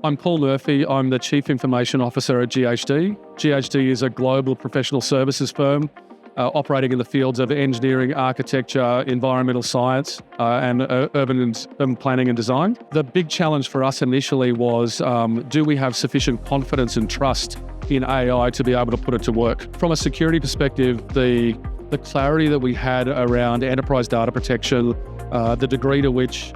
I'm Paul Murphy. I'm the Chief Information Officer at GHD. GHD is a global professional services firm operating in the fields of engineering, architecture, environmental science, and urban planning and design. The big challenge for us initially was, do we have sufficient confidence and trust in AI to be able to put it to work? From a security perspective, the clarity that we had around enterprise data protection, the degree to which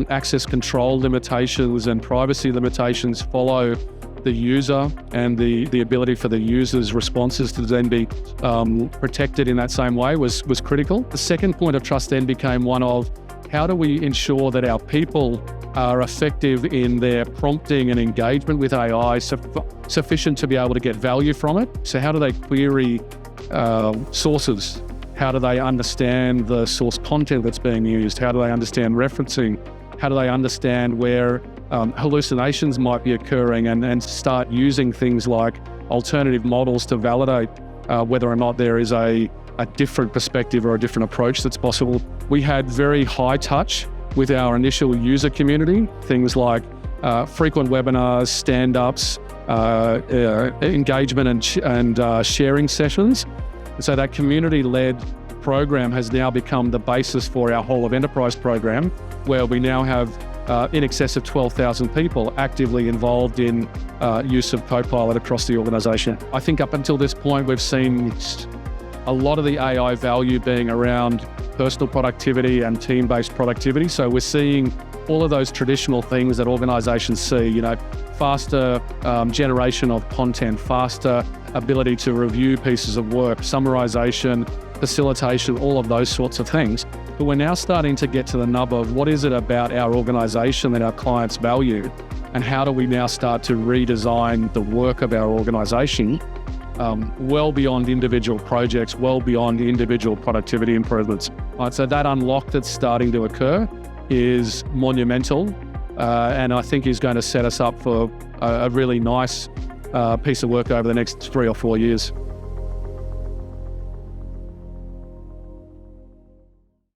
access control limitations and privacy limitations follow the user, and the ability for the user's responses to then be protected in that same way was critical. The second point of trust then became one of, how do we ensure that our people are effective in their prompting and engagement with AI, sufficient to be able to get value from it? So how do they query sources? How do they understand the source content that's being used? How do they understand referencing? How do they understand where hallucinations might be occurring and start using things like alternative models to validate whether or not there is a different perspective or a different approach that's possible? We had very high touch with our initial user community, things like frequent webinars, stand-ups, engagement and sharing sessions. So that community-led program has now become the basis for our whole of enterprise program, where we now have in excess of 12,000 people actively involved in use of Copilot across the organisation. I think up until this point, we've seen a lot of the AI value being around personal productivity and team-based productivity. So we're seeing all of those traditional things that organisations see, faster generation of content, faster ability to review pieces of work, summarization, facilitation, all of those sorts of things. But we're now starting to get to the nub of what is it about our organisation that our clients value, and how do we now start to redesign the work of our organisation well beyond individual projects, well beyond individual productivity improvements. Right, so that unlock that's starting to occur is monumental, and I think is going to set us up for a really nice piece of work over the next 3 or 4 years.